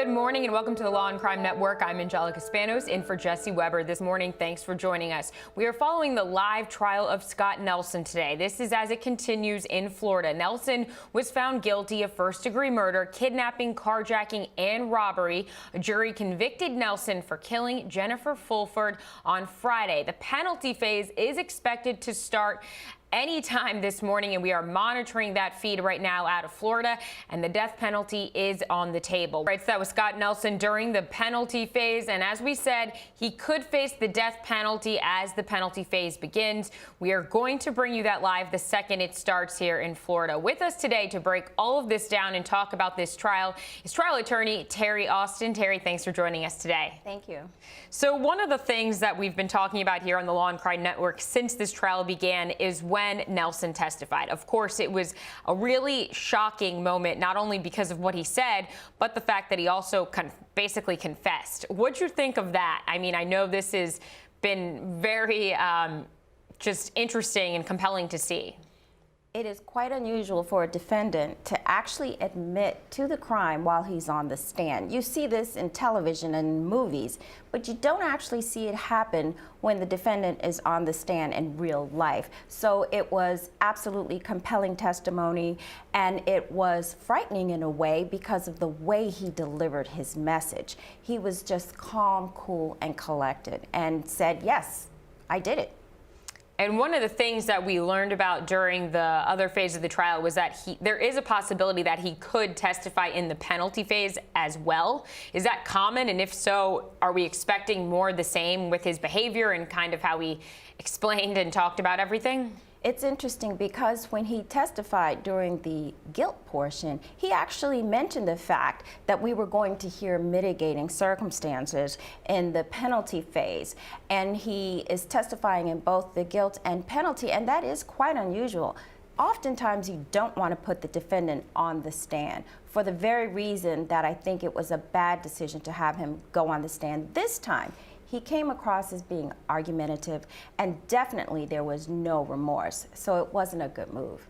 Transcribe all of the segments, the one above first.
Good morning and welcome to the Law and Crime Network. I'm Angelica Spanos in for Jesse Weber this morning. Thanks for joining us. We are following the live trial of Scott Nelson today. This is as it continues in Florida. Nelson was found guilty of first-degree murder, kidnapping, carjacking, and robbery. A jury convicted Nelson for killing Jennifer Fulford on Friday. The penalty phase is expected to start anytime this morning, and we are monitoring that feed right now out of Florida, and the death penalty is on the table. Right, so that was Scott Nelson during the penalty phase, and as we said, he could face the death penalty as the penalty phase begins. We are going to bring you that live the second it starts here in Florida. With us today to break all of this down and talk about this trial is trial attorney Terri Austin. Terri, thanks for joining us today. Thank you. So one of the things that we've been talking about here on the Law and Crime Network since this trial began is when Nelson testified. Of course, it was a really shocking moment, not only because of what he said, but the fact that he also basically confessed. What'd you think of that? I mean, I know this has been very just interesting and compelling to see. It is quite unusual for a defendant to actually admit to the crime while he's on the stand. You see this in television and movies, but you don't actually see it happen when the defendant is on the stand in real life. So it was absolutely compelling testimony, and it was frightening in a way because of the way he delivered his message. He was just calm, cool, and collected and said, yes, I did it. And one of the things that we learned about during the other phase of the trial was that there is a possibility that he could testify in the penalty phase as well. Is that common? And if so, are we expecting more of the same with his behavior and kind of how he explained and talked about everything? It's interesting because when he testified during the guilt portion, he actually mentioned the fact that we were going to hear mitigating circumstances in the penalty phase. And he is testifying in both the guilt and penalty, and that is quite unusual. Oftentimes, you don't want to put the defendant on the stand for the very reason that I think it was a bad decision to have him go on the stand this time. He came across as being argumentative, and definitely there was no remorse. So it wasn't a good move.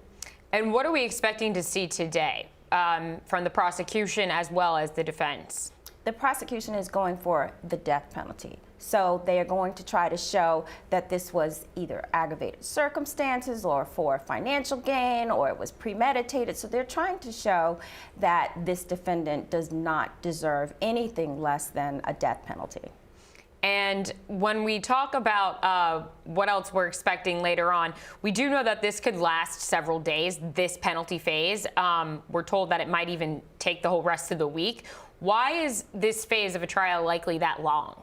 And what are we expecting to see today from the prosecution as well as the defense? The prosecution is going for the death penalty. So they are going to try to show that this was either aggravated circumstances or for financial gain or it was premeditated. So they're trying to show that this defendant does not deserve anything less than a death penalty. And when we talk about what else we're expecting later on, we do know that this could last several days, this penalty phase. We're told that it might even take the whole rest of the week. Why is this phase of a trial likely that long?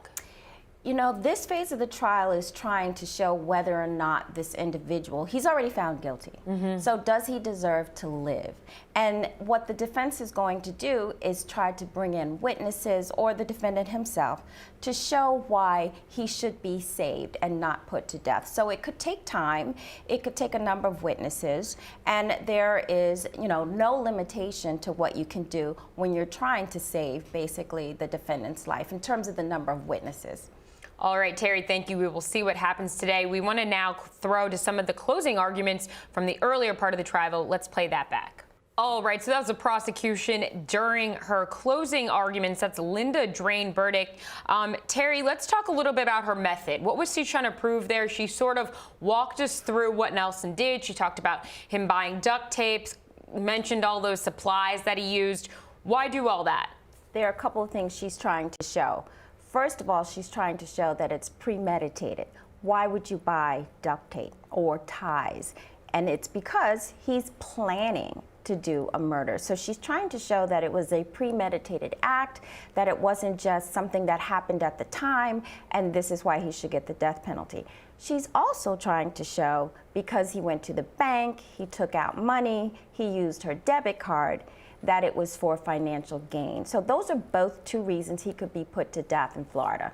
You know, this phase of the trial is trying to show whether or not this individual, he's already found guilty. So does he deserve to live? And what the defense is going to do is try to bring in witnesses or the defendant himself to show why he should be saved and not put to death. So it could take time, it could take a number of witnesses, and there is, you know, no limitation to what you can do when you're trying to save basically the defendant's life in terms of the number of witnesses. All right, Terri, thank you. We will see what happens today. We want to now throw to some of the closing arguments from the earlier part of the trial. Let's play that back. All right, so that was the prosecution during her closing arguments. That's Linda Drain verdict. Terri, let's talk a little bit about her method. What was she trying to prove there? She sort of walked us through what Nelson did. She talked about him buying duct tapes, mentioned all those supplies that he used. Why do all that? There are a couple of things she's trying to show. First of all, she's trying to show that it's premeditated. Why would you buy duct tape or ties? And it's because he's planning to do a murder. So she's trying to show that it was a premeditated act, that it wasn't just something that happened at the time, and this is why he should get the death penalty. She's also trying to show because he went to the bank, he took out money, he used her debit card, that it was for financial gain. So those are both two reasons he could be put to death in Florida.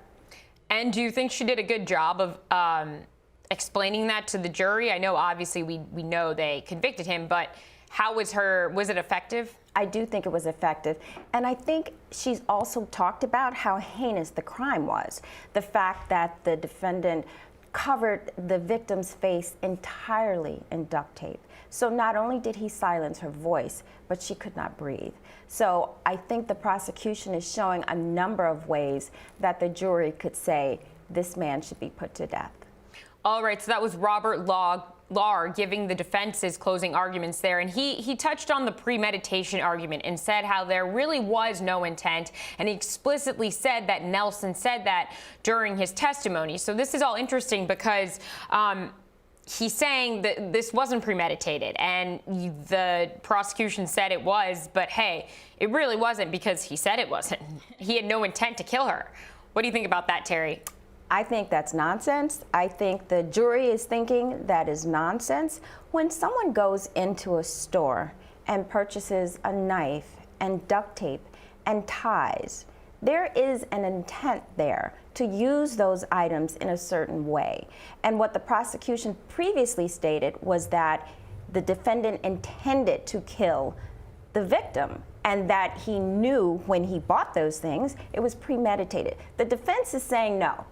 And do you think she did a good job of explaining that to the jury? I know obviously we know they convicted him, but how was it effective? I do think it was effective. And I think she's also talked about how heinous the crime was. The fact that the defendant covered the victim's face entirely in duct tape. So not only did he silence her voice, but she could not breathe. So I think the prosecution is showing a number of ways that the jury could say this man should be put to death. All right, so that was Robert Lahr giving the defense's closing arguments there, and he touched on the premeditation argument and said how there really was no intent, and he explicitly said that Nelson said that during his testimony. So this is all interesting because he's saying that this wasn't premeditated, and the prosecution said it was, but hey, it really wasn't because he said it wasn't. He had no intent to kill her. What do you think about that, Terri? I think that's nonsense. I think the jury is thinking that is nonsense. When someone goes into a store and purchases a knife and duct tape and ties, there is an intent there to use those items in a certain way. And what the prosecution previously stated was that the defendant intended to kill the victim, and that he knew when he bought those things, it was premeditated. The defense is saying no,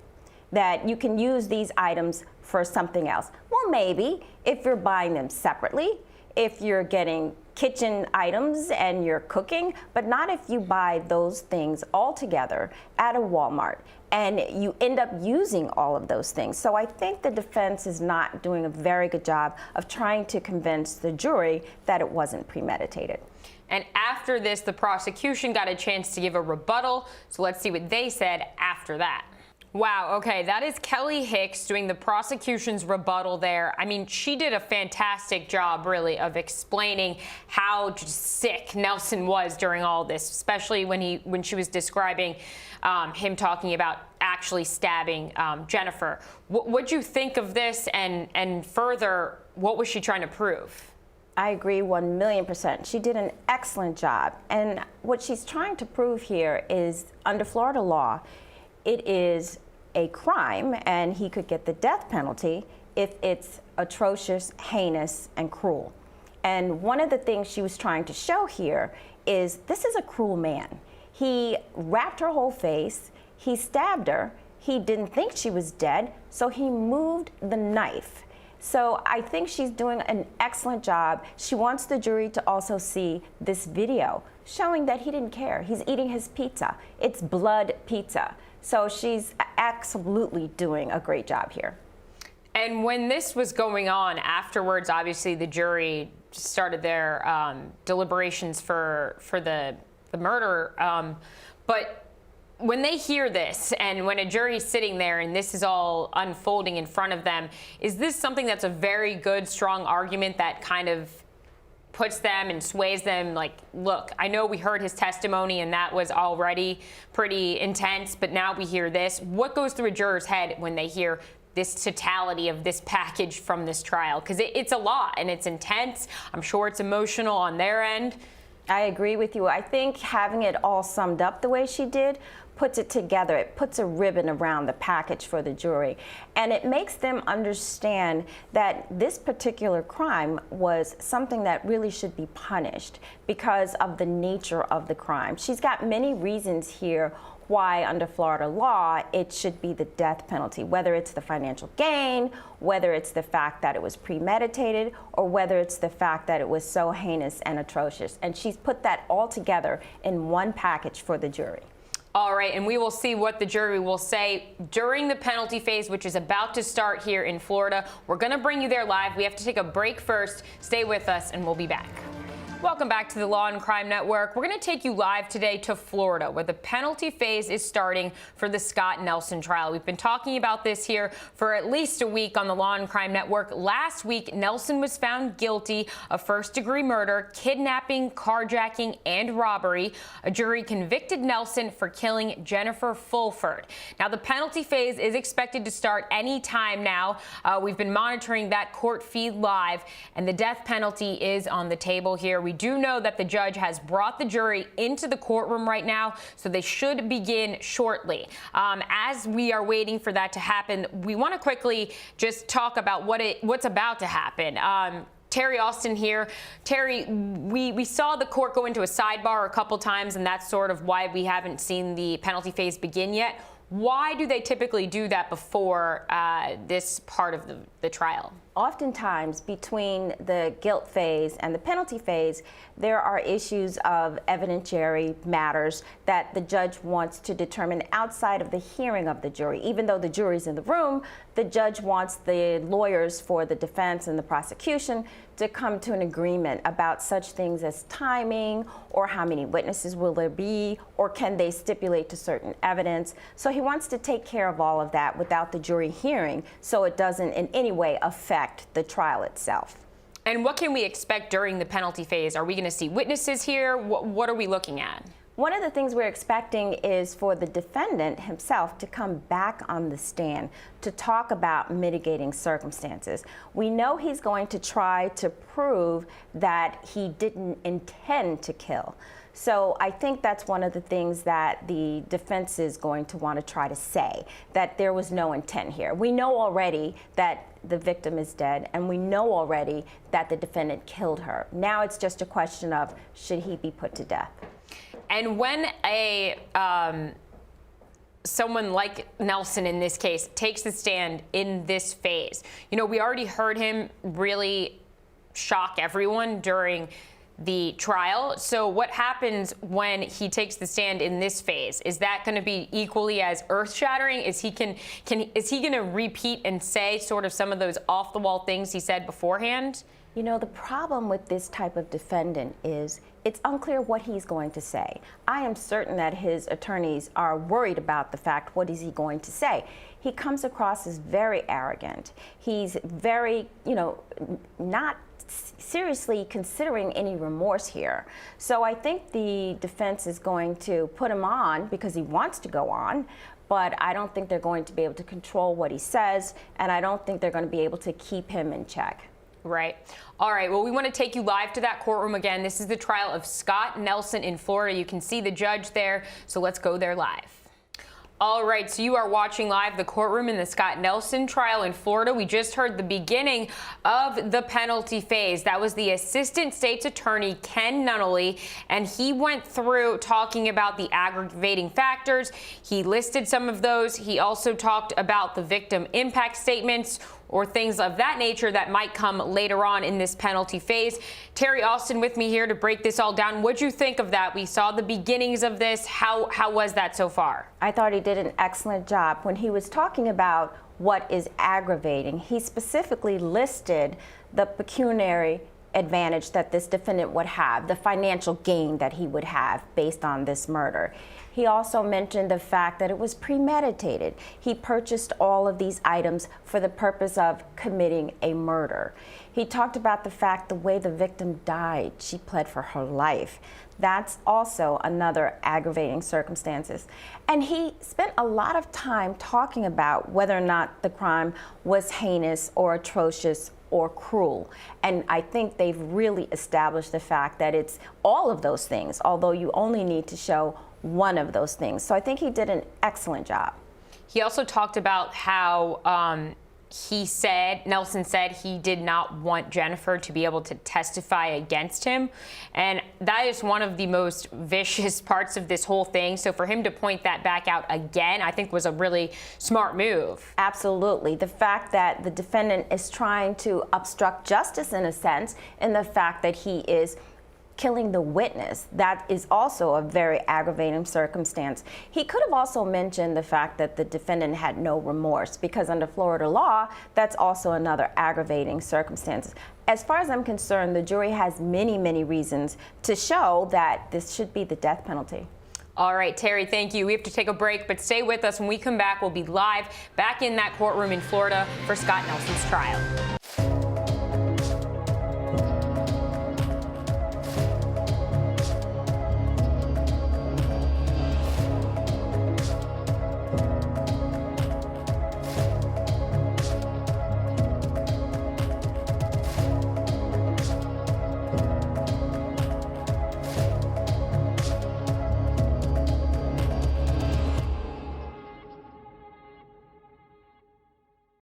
that you can use these items for something else. Well, maybe if you're buying them separately, if you're getting kitchen items and you're cooking, but not if you buy those things all together at a Walmart and you end up using all of those things. So I think the defense is not doing a very good job of trying to convince the jury that it wasn't premeditated. And after this, the prosecution got a chance to give a rebuttal. So let's see what they said after that. Wow, okay, that is Kelly Hicks doing the prosecution's rebuttal there. I mean, she did a fantastic job, really, of explaining how sick Nelson was during all this, especially when she was describing him talking about actually stabbing Jennifer. What'd you think of this, and further, what was she trying to prove? I agree 1,000,000%. She did an excellent job. And what she's trying to prove here is, under Florida law, it is a crime, and he could get the death penalty if it's atrocious, heinous, and cruel. And one of the things she was trying to show here is this is a cruel man. He wrapped her whole face, he stabbed her, he didn't think she was dead, so he moved the knife. So I think she's doing an excellent job. She wants the jury to also see this video showing that he didn't care. He's eating his pizza. It's blood pizza. So she's absolutely doing a great job here. And when this was going on afterwards, obviously the jury started their deliberations for the murder. But when they hear this, and when a jury's sitting there and this is all unfolding in front of them, is this something that's a very good, strong argument that kind of puts them and sways them like, look, I know we heard his testimony and that was already pretty intense, but now we hear this. What goes through a juror's head when they hear this totality of this package from this trial? Because it's a lot and it's intense. I'm sure it's emotional on their end. I agree with you. I think having it all summed up the way she did puts it together. It puts a ribbon around the package for the jury. And it makes them understand that this particular crime was something that really should be punished because of the nature of the crime. She's got many reasons here why under Florida law it should be the death penalty, whether it's the financial gain, whether it's the fact that it was premeditated, or whether it's the fact that it was so heinous and atrocious. And she's put that all together in one package for the jury. All right, and we will see what the jury will say during the penalty phase, which is about to start here in Florida. We're going to bring you there live. We have to take a break first. Stay with us, and we'll be back. Welcome back to the Law and Crime Network. We're going to take you live today to Florida, where the penalty phase is starting for the Scott Nelson trial. We've been talking about this here for at least a week on the Law and Crime Network. Last week, Nelson was found guilty of first-degree murder, kidnapping, carjacking, and robbery. A jury convicted Nelson for killing Jennifer Fulford. Now, the penalty phase is expected to start any time now. We've been monitoring that court feed live, and the death penalty is on the table here. We do know that the judge has brought the jury into the courtroom right now, so they should begin shortly. As we are waiting for that to happen, we want to quickly just talk about what's about to happen. Terri Austin here. Terri, we saw the court go into a sidebar a couple times, and that's sort of why we haven't seen the penalty phase begin yet. Why do they typically do that before this part of the trial? Oftentimes, between the guilt phase and the penalty phase, there are issues of evidentiary matters that the judge wants to determine outside of the hearing of the jury. Even though the jury's in the room, the judge wants the lawyers for the defense and the prosecution to come to an agreement about such things as timing, or how many witnesses will there be, or can they stipulate to certain evidence. So he wants to take care of all of that without the jury hearing, so it doesn't in any way affect the trial itself. And what can we expect during the penalty phase? Are we going to see witnesses here? What are we looking at? One of the things we're expecting is for the defendant himself to come back on the stand to talk about mitigating circumstances. We know he's going to try to prove that he didn't intend to kill. So I think that's one of the things that the defense is going to want to try to say, that there was no intent here. We know already that the victim is dead, and we know already that the defendant killed her. Now it's just a question of, should he be put to death? And when someone like Nelson in this case takes the stand in this phase, we already heard him really shock everyone during the trial. So what happens when he takes the stand in this phase? Is that going to be equally as earth-shattering? Is he going to repeat and say sort of some of those off-the-wall things he said beforehand? The problem with this type of defendant is it's unclear what he's going to say. I am certain that his attorneys are worried about the fact, what is he going to say? He comes across as very arrogant. He's very, not seriously considering any remorse here. So I think the defense is going to put him on because he wants to go on, but I don't think they're going to be able to control what he says, and I don't think they're going to be able to keep him in check. Right. All right. Well, we want to take you live to that courtroom again. This is the trial of Scott Nelson in Florida. You can see the judge there, so let's go there live. All right, so you are watching live the courtroom in the Scott Nelson trial in Florida. We just heard the beginning of the penalty phase. That was the Assistant State's Attorney, Ken Nunnally, and he went through talking about the aggravating factors. He listed some of those. He also talked about the victim impact statements, or things of that nature that might come later on in this penalty phase. Terri Austin with me here to break this all down. What'd you think of that? We saw the beginnings of this. How was that so far? I thought he did an excellent job. When he was talking about what is aggravating, he specifically listed the pecuniary advantage that this defendant would have, the financial gain that he would have based on this murder. He also mentioned the fact that it was premeditated. He purchased all of these items for the purpose of committing a murder. He talked about the fact the way the victim died, she pled for her life. That's also another aggravating circumstances. And he spent a lot of time talking about whether or not the crime was heinous or atrocious or cruel. And I think they've really established the fact that it's all of those things, although you only need to show one of those things. So I think he did an excellent job. He also talked about how Nelson said he did not want Jennifer to be able to testify against him. And that is one of the most vicious parts of this whole thing. So for him to point that back out again, I think was a really smart move. Absolutely. The fact that the defendant is trying to obstruct justice in a sense, in the fact that he is killing the witness, that is also a very aggravating circumstance. He could have also mentioned the fact that the defendant had no remorse, because under Florida law, that's also another aggravating circumstance. As far as I'm concerned, the jury has many, many reasons to show that this should be the death penalty. All right, Terri, thank you. We have to take a break, but stay with us. When we come back, we'll be live back in that courtroom in Florida for Scott Nelson's trial.